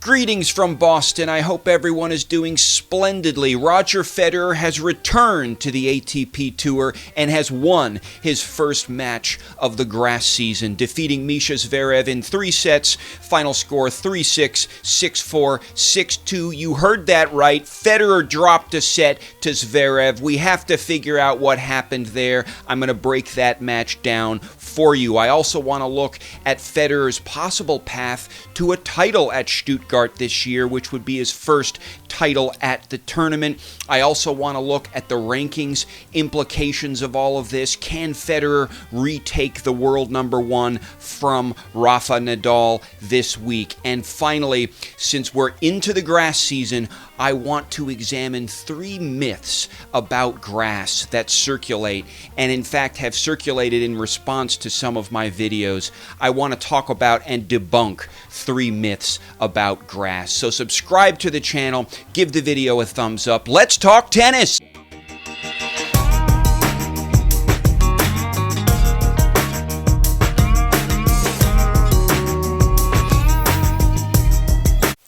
Greetings from Boston. I hope everyone is doing splendidly. Roger Federer has returned to the ATP Tour and has won his first match of the grass season, defeating Mischa Zverev in 3 sets. Final score 3-6, 6-4, 6-2. You heard that right. Federer dropped a set to Zverev. We have to figure out what happened there. I'm going to break that match down for you. I also want to look at Federer's possible path to a title at Stuttgart this year, which would be his first title at the tournament. I also want to look at the rankings implications of all of this. Can Federer retake the world number 1 from Rafa Nadal this week? And finally, since we're into the grass season, I want to examine 3 myths about grass that circulate, and in fact have circulated in response to some of my videos. I want to talk about and debunk 3 myths about grass. So subscribe to the channel, give the video a thumbs up. Let's talk tennis!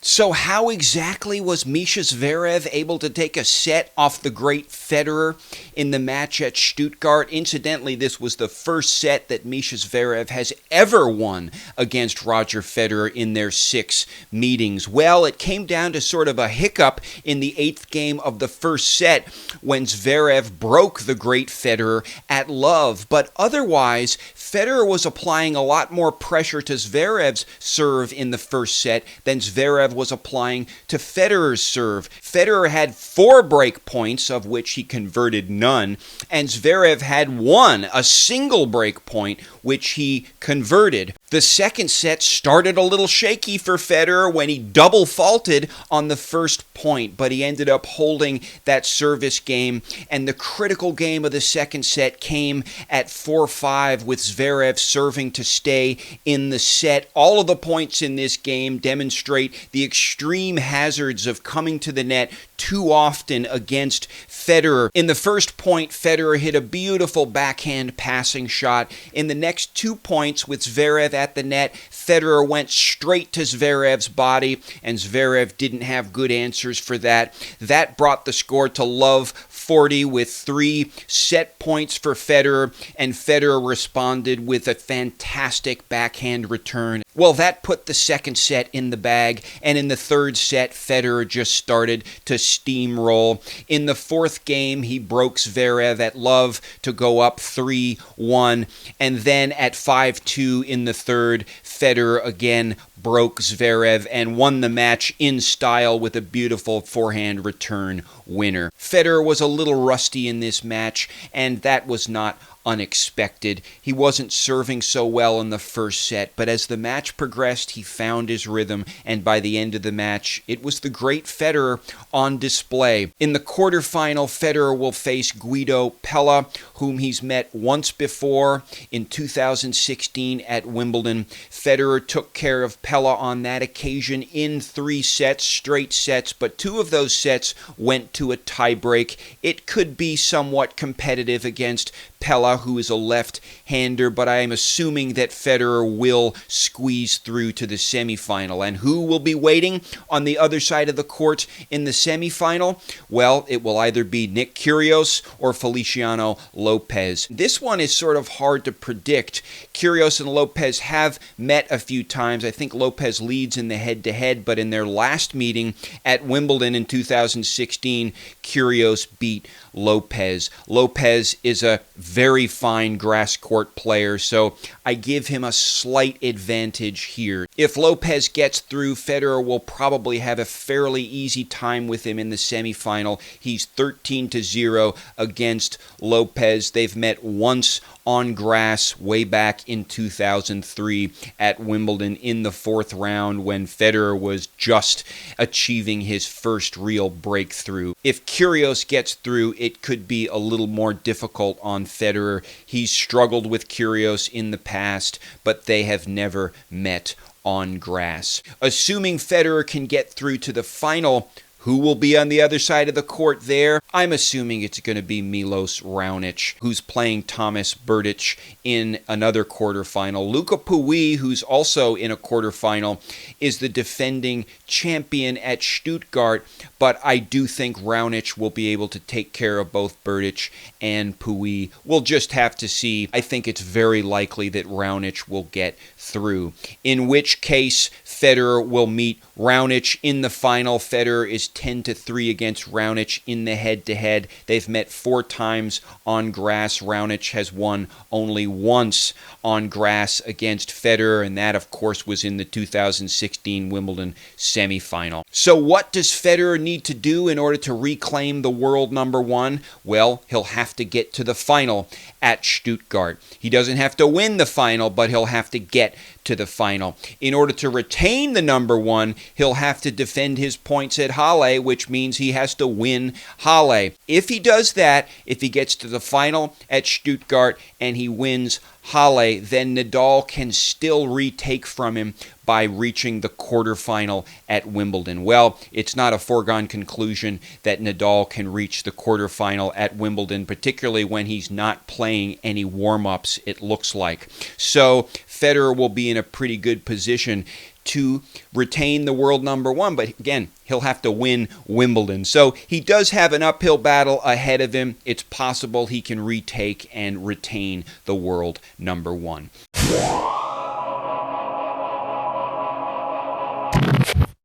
So how exactly was Mischa Zverev able to take a set off the great Federer in the match at Stuttgart? Incidentally, this was the first set that Mischa Zverev has ever won against Roger Federer in their 6 meetings. Well, it came down to sort of a hiccup in the 8th game of the first set when Zverev broke the great Federer at love. But otherwise, Federer was applying a lot more pressure to Zverev's serve in the first set than Zverev was applying to Federer's serve. Federer had 4 break points, of which he converted none, and Zverev had 1, a single break point, which he converted. The second set started a little shaky for Federer when he double faulted on the first point, but he ended up holding that service game, and the critical game of the second set came at 4-5 with Zverev serving to stay in the set. All of the points in this game demonstrate the extreme hazards of coming to the net too often against Federer. In the first point, Federer hit a beautiful backhand passing shot. In the next 2 points with Zverev at the net, Federer went straight to Zverev's body, and Zverev didn't have good answers for that. That brought the score to love 40 with 3 set points for Federer, and Federer responded with a fantastic backhand return. Well, that put the second set in the bag, and in the third set, Federer just started to steamroll. In the 4th game, he broke Zverev at love to go up 3-1, and then at 5-2 in the third, Federer again broke Zverev and won the match in style with a beautiful forehand return winner. Federer was a little rusty in this match, and that was not unexpected. He wasn't serving so well in the first set, but as the match progressed, he found his rhythm, and by the end of the match, it was the great Federer on display. In the quarterfinal, Federer will face Guido Pella, whom he's met once before in 2016 at Wimbledon. Federer took care of Pella on that occasion in 3 sets, straight sets, but 2 of those sets went to a tiebreak. It could be somewhat competitive against Pella, who is a left-hander, but I am assuming that Federer will squeeze through to the semifinal. And who will be waiting on the other side of the court in the semifinal? Well, it will either be Nick Kyrgios or Feliciano Lopez. This one is sort of hard to predict. Kyrgios and Lopez have met a few times. I think Lopez leads in the head-to-head, but in their last meeting at Wimbledon in 2016, Kyrgios beat Lopez. Lopez is a very fine grass court player, so I give him a slight advantage here. If Lopez gets through, Federer will probably have a fairly easy time with him in the semifinal. He's 13-0 against Lopez. They've met once on grass way back in 2003 at Wimbledon in the 4th round when Federer was just achieving his first real breakthrough. If Kyrgios gets through, it could be a little more difficult on Federer. He's struggled with Kyrgios in the past, but they have never met on grass. Assuming Federer can get through to the final, Who will be on the other side of the court there? I'm assuming it's going to be Milos Raonic, who's playing Tomas Berdych in another quarterfinal. Luca Pouille, who's also in a quarterfinal, is the defending champion at Stuttgart, but I do think Raonic will be able to take care of both Berdych and Pouille. We'll just have to see. I think it's very likely that Raonic will get through, in which case Federer will meet Raonic in the final. Federer is 10-3 against Raonic in the head-to-head. They've met 4 times on grass. Raonic has won only once on grass against Federer, and that, of course, was in the 2016 Wimbledon semifinal. So what does Federer need to do in order to reclaim the world number 1? Well, he'll have to get to the final at Stuttgart. He doesn't have to win the final, but he'll have to get to the final. In order to retain the number 1, he'll have to defend his points at Halle, which means he has to win Halle. If he does that, if he gets to the final at Stuttgart and he wins Halle, then Nadal can still retake from him by reaching the quarterfinal at Wimbledon. Well, it's not a foregone conclusion that Nadal can reach the quarterfinal at Wimbledon, particularly when he's not playing any warm-ups, it looks like. So Federer will be in a pretty good position to retain the world number 1, but again, he'll have to win Wimbledon. So he does have an uphill battle ahead of him. It's possible he can retake and retain the world number 1.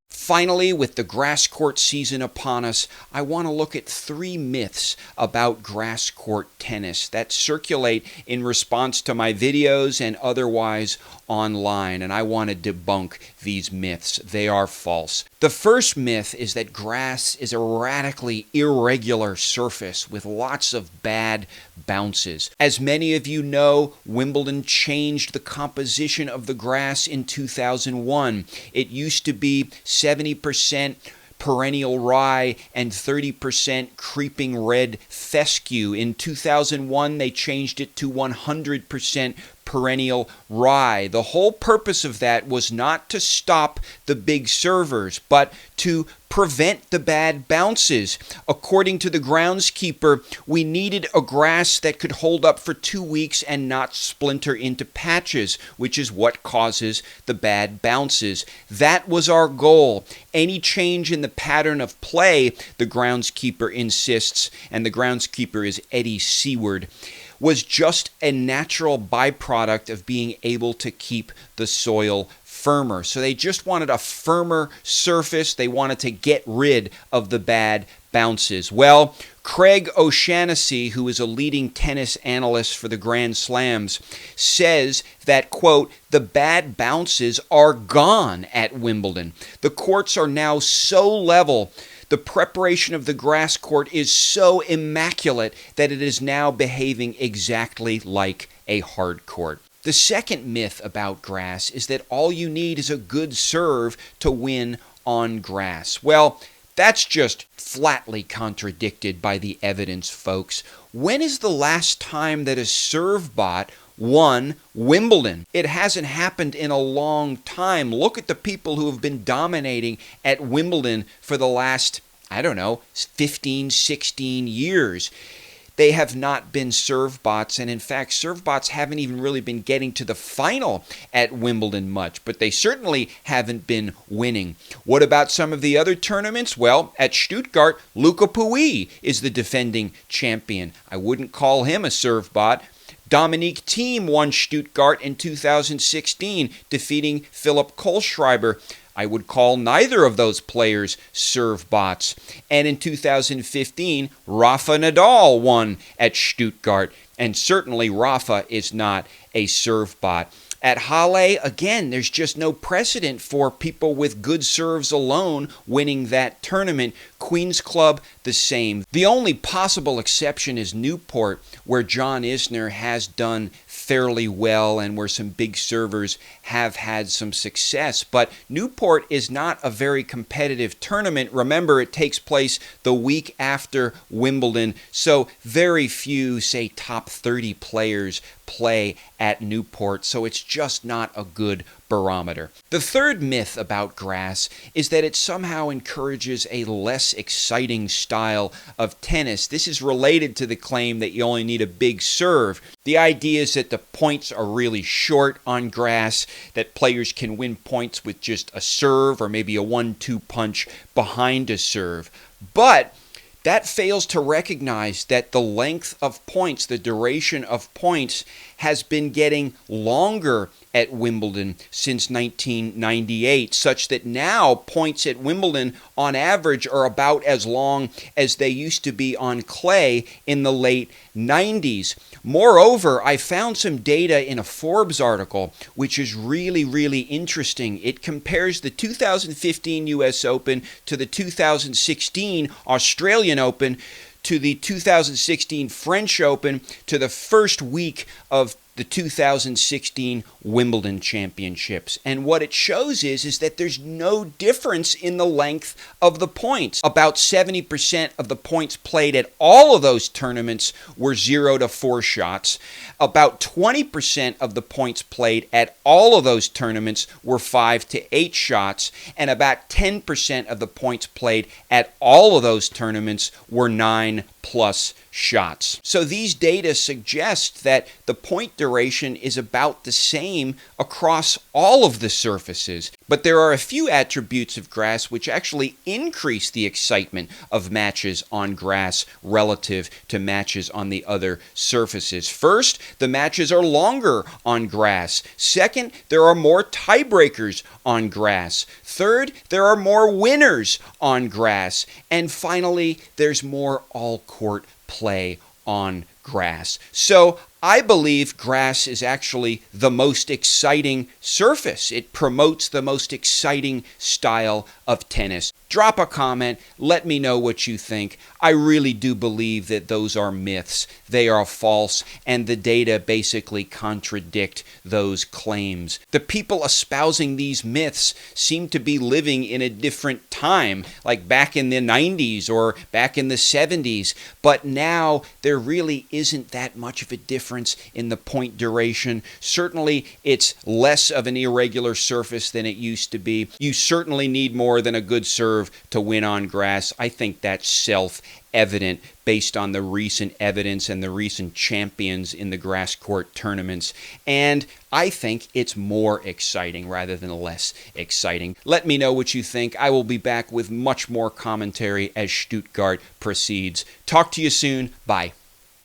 Finally, with the grass court season upon us, I want to look at 3 myths about grass court tennis that circulate in response to my videos and otherwise online, and I want to debunk these myths. They are false. The first myth is that grass is a radically irregular surface with lots of bad bounces. As many of you know, Wimbledon changed the composition of the grass in 2001. It used to be 70% perennial rye and 30% creeping red fescue. In 2001, they changed it to 100% perennial rye. The whole purpose of that was not to stop the big servers, but to prevent the bad bounces. According to the groundskeeper, we needed a grass that could hold up for 2 weeks and not splinter into patches, which is what causes the bad bounces. That was our goal. Any change in the pattern of play, the groundskeeper insists, and the groundskeeper is Eddie Seward, was just a natural byproduct of being able to keep the soil firmer. So they just wanted a firmer surface. They wanted to get rid of the bad bounces. Well, Craig O'Shaughnessy, who is a leading tennis analyst for the Grand Slams, says that, quote, the bad bounces are gone at Wimbledon. The courts are now so level. The preparation of the grass court is so immaculate that it is now behaving exactly like a hard court. The second myth about grass is that all you need is a good serve to win on grass. Well, that's just flatly contradicted by the evidence, folks. When is the last time that a serve bot won Wimbledon? It hasn't happened in a long time. Look at the people who have been dominating at Wimbledon for the last, 15, 16 years. They have not been serve bots, and in fact, serve bots haven't even really been getting to the final at Wimbledon much, but they certainly haven't been winning. What about some of the other tournaments? Well, at Stuttgart, Luca Pouille is the defending champion. I wouldn't call him a serve bot. Dominique Thiem won Stuttgart in 2016, defeating Philipp Kohlschreiber. I would call neither of those players serve bots. And in 2015, Rafa Nadal won at Stuttgart. And certainly Rafa is not a serve bot. At Halle, again, there's just no precedent for people with good serves alone winning that tournament. Queen's Club, the same. The only possible exception is Newport, where John Isner has done fairly well and where some big servers have had some success. But Newport is not a very competitive tournament. Remember, it takes place the week after Wimbledon, so very few, say, top 30 players play at Newport, so it's just not a good barometer. The third myth about grass is that it somehow encourages a less exciting style of tennis. This is related to the claim that you only need a big serve. The idea is that the points are really short on grass, that players can win points with just a serve or maybe a 1-2 punch behind a serve. But that fails to recognize that the length of points, the duration of points, has been getting longer at Wimbledon since 1998, such that now points at Wimbledon on average are about as long as they used to be on clay in the late 90s. Moreover, I found some data in a Forbes article which is really, really interesting. It compares the 2015 US Open to the 2016 Australian Open to the 2016 French Open to the first week of the 2016 Wimbledon Championships. And what it shows is that there's no difference in the length of the points. About 70% of the points played at all of those tournaments were 0 to 4 shots. About 20% of the points played at all of those tournaments were 5 to 8 shots. And about 10% of the points played at all of those tournaments were 9+ shots. So these data suggest that the point duration is about the same across all of the surfaces. But there are a few attributes of grass which actually increase the excitement of matches on grass relative to matches on the other surfaces. First, the matches are longer on grass. Second, there are more tiebreakers on grass. Third, there are more winners on grass. And finally, there's more all-court play on grass. So I believe grass is actually the most exciting surface. It promotes the most exciting style of tennis. Drop a comment. Let me know what you think. I really do believe that those are myths. They are false, and the data basically contradict those claims. The people espousing these myths seem to be living in a different time, like back in the 90s or back in the 70s. But now there really isn't that much of a difference in the point duration. Certainly, it's less of an irregular surface than it used to be. You certainly need more than a good serve to win on grass. I think that's self-evident based on the recent evidence and the recent champions in the grass court tournaments. And I think it's more exciting rather than less exciting. Let me know what you think. I will be back with much more commentary as Stuttgart proceeds. Talk to you soon. Bye.